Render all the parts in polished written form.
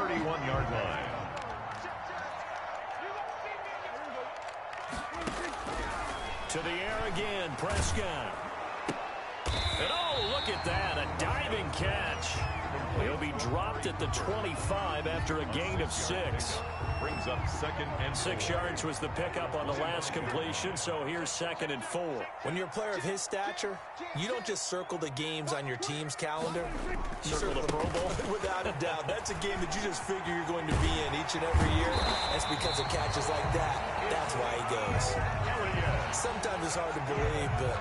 31-yard line. To the air again, Prescott. And oh, look at that, a diving catch. He'll be dropped at the 25 after a gain of 6. Brings up 2nd and 6 yards was the pickup on the last completion, so here's 2nd and 4. When you're a player of his stature, you don't just circle the games on your team's calendar. You circle the Pro Bowl? Without a doubt. That's a game that you just figure you're going to be in each and every year. That's because of catches like that. That's why he goes. Sometimes it's hard to believe, but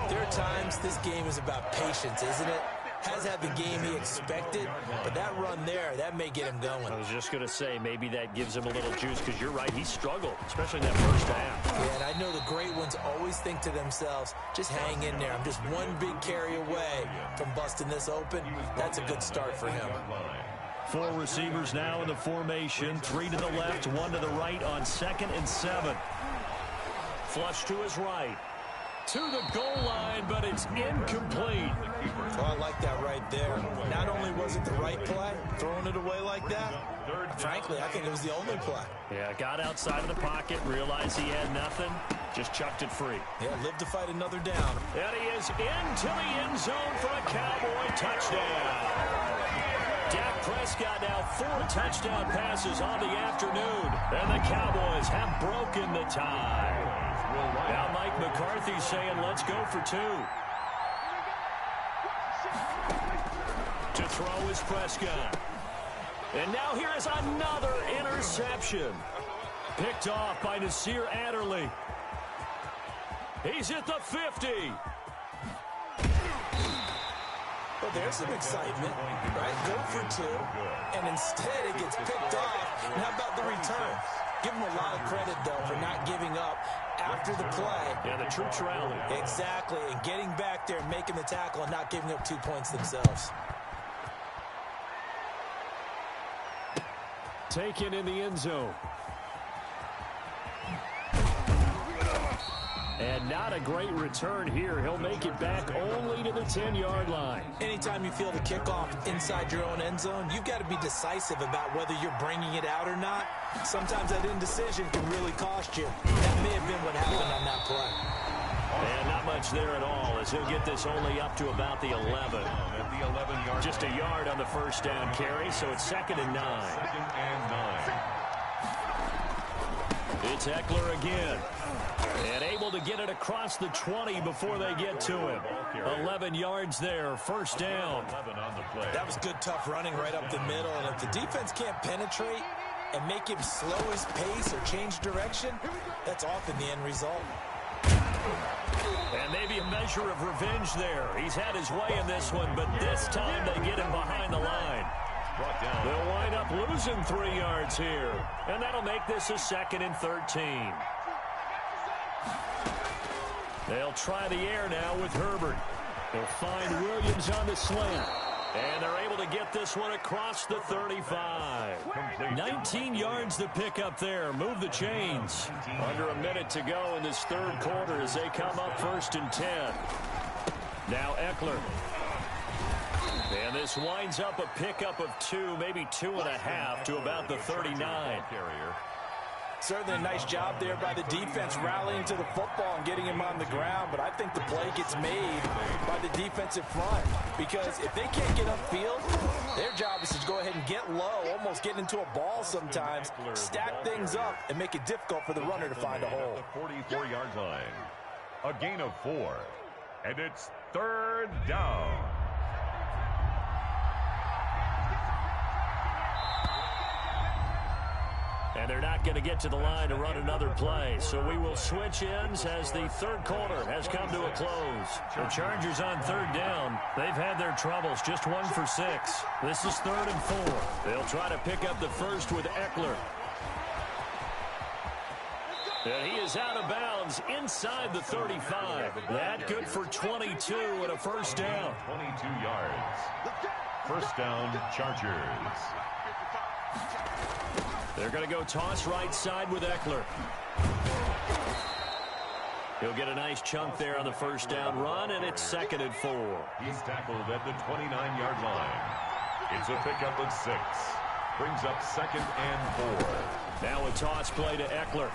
there are times this game is about patience, isn't it? Has had the game he expected, but that run there, that may get him going. I was just going to say, maybe that gives him a little juice, because you're right, he struggled, especially in that first half. Yeah, and I know the great ones always think to themselves, just hang in there. I'm just one big carry away from busting this open. That's a good start for him. 4 receivers now in the formation, 3 to the left, 1 to the right on 2nd and 7. Flush to his right. To the goal line, but it's incomplete. Oh, I like that right there. Not only was it the right play, throwing it away like that, frankly, I think it was the only play. Yeah, got outside of the pocket, realized he had nothing, just chucked it free. Yeah, lived to fight another down. And he is into the end zone for a Cowboy touchdown. Dak Prescott now 4 touchdown passes on the afternoon, and the Cowboys have broken the tie. Now Mike McCarthy saying, let's go for 2. To throw is Prescott. And now here is another interception. Picked off by Nasir Adderley. He's at the 50. Well, there's some excitement, right? Go for 2, and instead it gets picked off. And how about the return? Give him a lot of credit, though, for not giving up after the play. Yeah, the troops rally. Exactly, and getting back there and making the tackle and not giving up 2 points themselves. Taken in the end zone. And not a great return here. He'll make it back only to the 10-yard line. Anytime you feel the kickoff inside your own end zone, you've got to be decisive about whether you're bringing it out or not. Sometimes that indecision can really cost you. That may have been what happened on that play. And not much there at all, as he'll get this only up to about the 11. At the 11-yard. Just a yard on the first down carry, so it's 2nd and 9. 2nd and 9. It's Eckler again. And able to get it across the 20 before they get to him. 11 yards there, first down. 11 on the play. That was good, tough running right up the middle. And if the defense can't penetrate and make him slow his pace or change direction, that's often the end result. And maybe a measure of revenge there. He's had his way in this one, but this time they get him behind the line. They'll wind up losing 3 yards here. And that'll make this a 2nd and 13. They'll try the air now with Herbert. They'll find Williams on the slant. And they're able to get this one across the 35. 19 yards to pick up there. Move the chains. Under a minute to go in this third quarter as they come up 1st and 10. Now Eckler. And this winds up a pickup of 2, maybe 2.5 to about the 39. Certainly a nice job there by the defense rallying to the football and getting him on the ground, but I think the play gets made by the defensive front because if they can't get upfield, their job is to go ahead and get low, almost get into a ball sometimes, stack things up, and make it difficult for the runner to find a hole. The 44-yard line. A gain of 4, and it's 3rd down. And they're not going to get to the line to run another play. So we will switch ends as the third quarter has come to a close. The Chargers on 3rd down. They've had their troubles, just 1 for 6. This is 3rd and 4. They'll try to pick up the first with Eckler. And he is out of bounds inside the 35. That good for 22 and a first down. 22 yards. First down, Chargers. They're going to go toss right side with Eckler. He'll get a nice chunk there on the first down run, and it's 2nd and 4. He's tackled at the 29-yard line. It's a pickup of 6. Brings up 2nd and 4. Now a toss play to Eckler.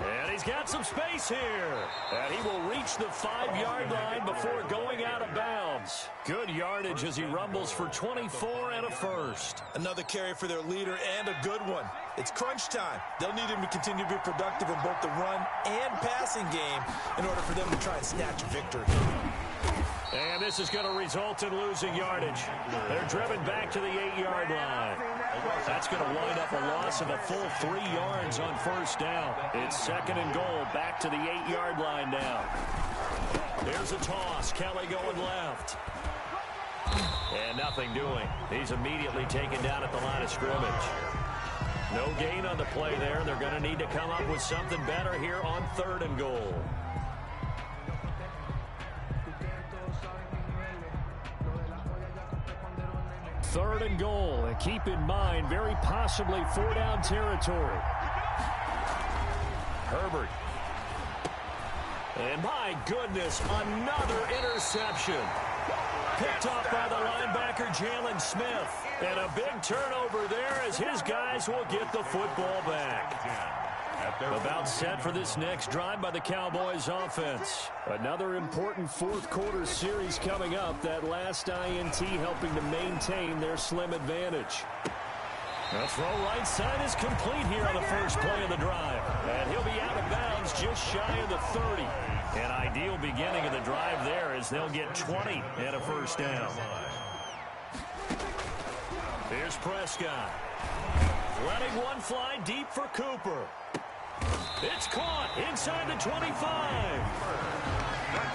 And he's got some space here. And he will reach the 5-yard line before going out of bounds. Good yardage as he rumbles for 24 and a first. Another carry for their leader and a good one. It's crunch time. They'll need him to continue to be productive in both the run and passing game in order for them to try and snatch a victory. And this is going to result in losing yardage. They're driven back to the 8-yard line. That's going to wind up a loss of a full 3 yards on first down. It's 2nd and goal, back to the 8-yard line now. Here's a toss. Kelly going left. And nothing doing. He's immediately taken down at the line of scrimmage. No gain on the play there. They're going to need to come up with something better here on 3rd and goal. 3rd and goal, and keep in mind, very possibly 4-down territory. Herbert. And my goodness, another interception. Picked off by the linebacker, Jalen Smith. And a big turnover there as his guys will get the football back. About set for this next drive by the Cowboys offense. Another important 4th quarter series coming up. That last INT helping to maintain their slim advantage. The throw right side is complete here on the first play of the drive. And he'll be out of bounds just shy of the 30. An ideal beginning of the drive there as they'll get 20 and a first down. Here's Prescott. Letting one fly deep for Cooper. It's caught inside the 25.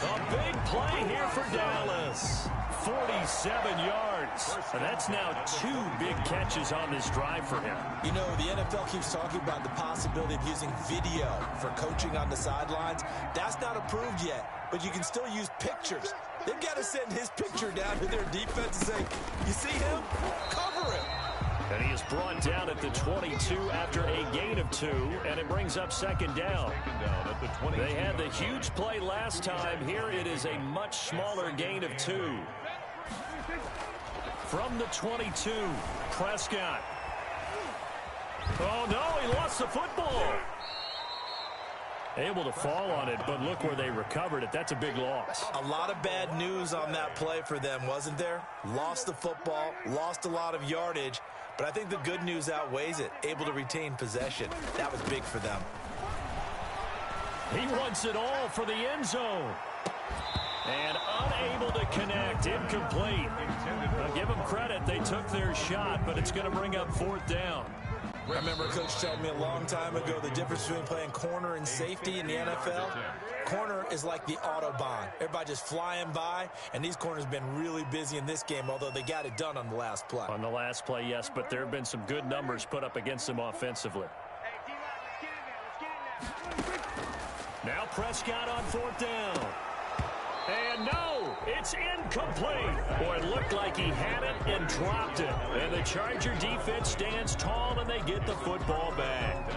A big play here for Dallas. 47 yards. And that's now 2 big catches on this drive for him. You know, the NFL keeps talking about the possibility of using video for coaching on the sidelines. That's not approved yet, but you can still use pictures. They've got to send his picture down to their defense and say, you see him? Cover him. And he is brought down at the 22 after a gain of 2, and it brings up 2nd down. They had the huge play last time. Here it is a much smaller gain of 2. From the 22, Prescott. Oh, no, he lost the football. Able to fall on it, but look where they recovered it. That's a big loss. A lot of bad news on that play for them, wasn't there? Lost the football, lost a lot of yardage. But I think the good news outweighs it. Able to retain possession. That was big for them. He wants it all for the end zone. And unable to connect. Incomplete. I'll give them credit. They took their shot, but it's going to bring up 4th down. I remember Coach telling me a long time ago the difference between playing corner and safety in the NFL. Corner is like the Autobahn. Everybody just flying by, and these corners have been really busy in this game, although they got it done on the last play. On the last play, yes, but there have been some good numbers put up against them offensively. Now Prescott on 4th down. And no, it's incomplete. Boy, it looked like he had it and dropped it. And the Charger defense stands tall, and they get the football back.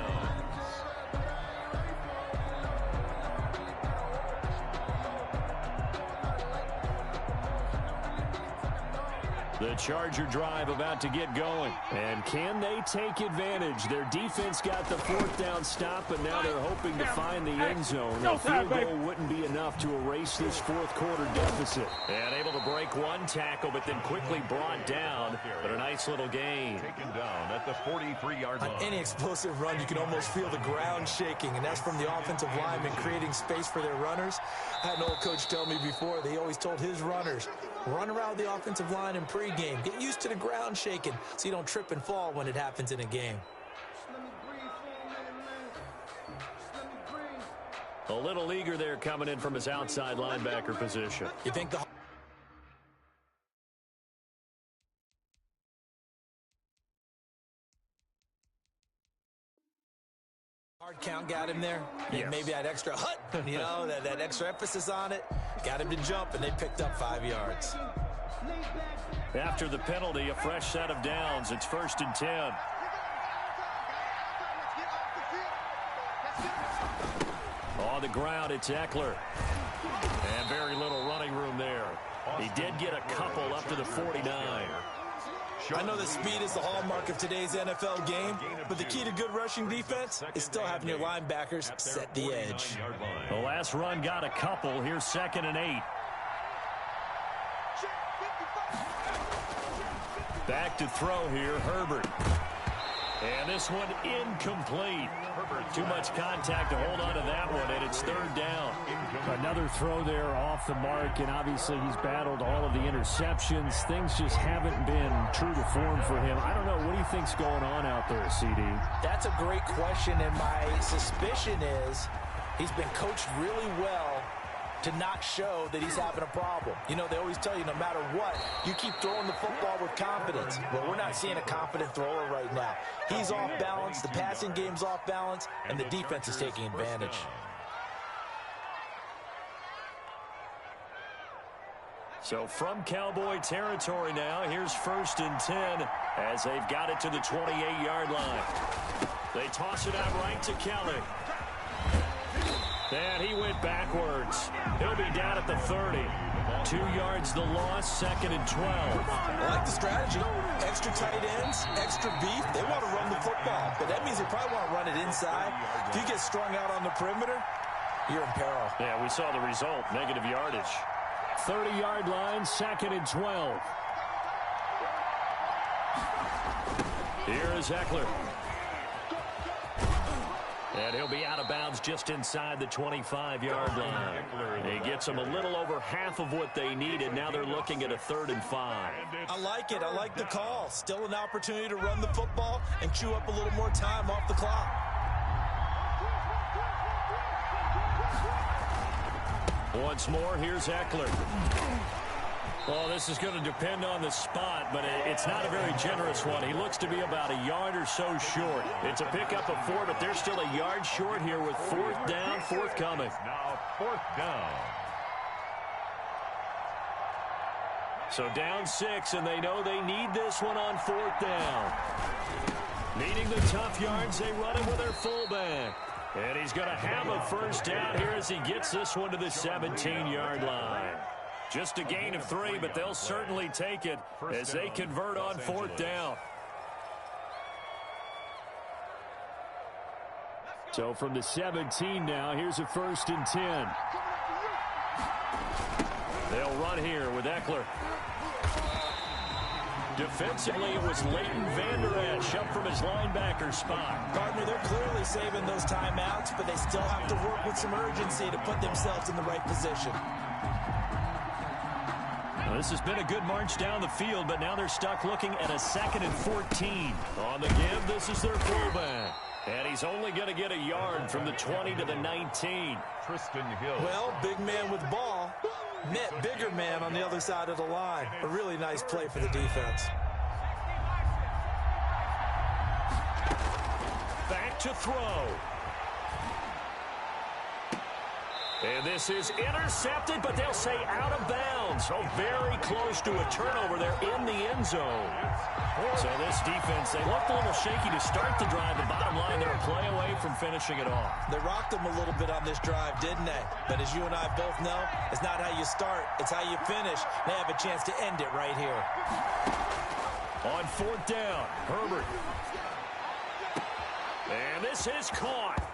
The Charger drive about to get going. And can they take advantage? Their defense got the 4th down stop, and now they're hoping to find the end zone. A field goal wouldn't be enough to erase this 4th quarter deficit. And able to break one tackle, but then quickly brought down. But a nice little gain. Taken down at the 43-yard line. On any explosive run, you can almost feel the ground shaking, and that's from the offensive linemen creating space for their runners. I had an old coach tell me before, they always told his runners, run around the offensive line in pregame. Get used to the ground shaking so you don't trip and fall when it happens in a game. A little eager there coming in from his outside linebacker position. You think the hard count got him there? Yes. Maybe that extra you know, that extra emphasis on it. Got him to jump, and they picked up 5 yards. After the penalty, a fresh set of downs. It's 1st and 10. On the ground, it's Eckler. And very little running room there. He did get a couple up to the 49. I know that speed is the hallmark of today's NFL game, but the key to good rushing defense is still having your linebackers set the edge. The last run got a couple. Here's 2nd and 8. Back to throw here, Herbert. And this one incomplete. Too much contact to hold on to that one, and it's 3rd down. Another throw there off the mark, and obviously he's battled all of the interceptions. Things just haven't been true to form for him. I don't know. What do you think's going on out there, CD? That's a great question, and my suspicion is he's been coached really well to not show that he's having a problem. You know, they always tell you no matter what, you keep throwing the football with confidence. Well, we're not seeing a confident thrower right now. He's off balance, the passing game's off balance, and the defense is taking advantage. So from Cowboy territory now, here's 1st and 10 as they've got it to the 28-yard line. They toss it out right to Kelly. And he went backwards. He'll be down at the 30. 2 yards the loss, 2nd and 12. I like the strategy. Extra tight ends, extra beef. They want to run the football, but that means they probably want to run it inside. If you get strung out on the perimeter, you're in peril. Yeah, we saw the result, negative yardage. 30-yard line, 2nd and 12. Here is Eckler. And he'll be out of bounds just inside the 25-yard line. He gets them a little over half of what they needed. Now they're looking at a 3rd and 5. I like it. I like the call. Still an opportunity to run the football and chew up a little more time off the clock. Once more, here's Eckler. Well, this is going to depend on the spot, but it's not a very generous one. He looks to be about a yard or so short. It's a pickup of 4, but they're still a yard short here with 4th down, forthcoming. Now 4th down. So down 6, and they know they need this one on 4th down. Needing the tough yards, they run it with their fullback. And he's going to have a 1st down here as he gets this one to the 17-yard line. Just a gain of 3, but they'll certainly take it as they convert on 4th down. So from the 17 now, here's a 1st and 10. They'll run here with Eckler. Defensively, it was Leighton Vander Esch up from his linebacker spot. Gardner, they're clearly saving those timeouts, but they still have to work with some urgency to put themselves in the right position. Well, this has been a good march down the field, but now they're stuck looking at a 2nd and 14. On the give, this is their fullback. And he's only going to get a yard from the 20 to the 19. Tristan Hill. Well, big man with ball met bigger man on the other side of the line. A really nice play for the defense. Back to throw. And this is intercepted, but they'll say out of bounds. So very close to a turnover there in the end zone. So this defense, they looked a little shaky to start the drive. The bottom line, they're a play away from finishing it off. They rocked them a little bit on this drive, didn't they? But as you and I both know, it's not how you start, it's how you finish. They have a chance to end it right here. On 4th down, Herbert. And this is caught.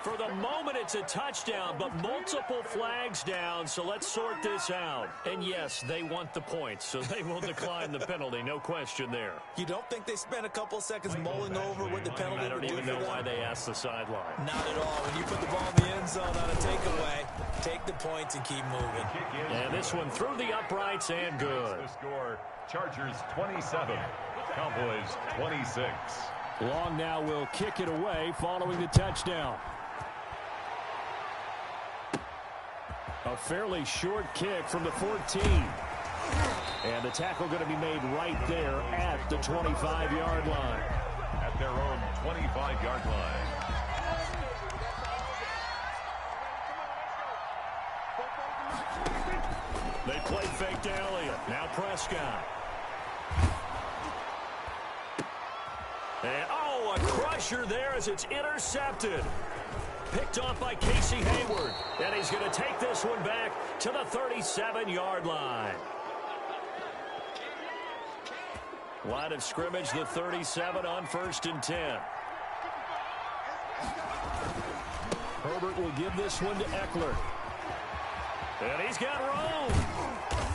For the moment, it's a touchdown, but multiple flags down, so let's sort this out. And yes, they want the points, so they will decline the penalty, no question there. You don't think they spent a couple seconds mulling over what the penalty would do for them? I don't even know why they asked the sideline. Not at all. When you put the ball in the end zone on a takeaway, take the points and keep moving. And this one through the uprights and good. The score, Chargers 27, Cowboys 26. Long now will kick it away following the touchdown. A fairly short kick from the 14. And the tackle going to be made right there at the 25-yard line. At their own 25-yard line. They play fake to Elliott. Now Prescott. And, oh, a crusher there as it's intercepted. Picked off by Casey Hayward. And he's going to take this one back to the 37-yard line. Line of scrimmage, the 37 on 1st and 10. Herbert will give this one to Eckler. And he's got room.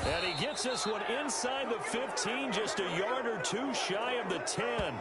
And he gets this one inside the 15, just a yard or two shy of the 10.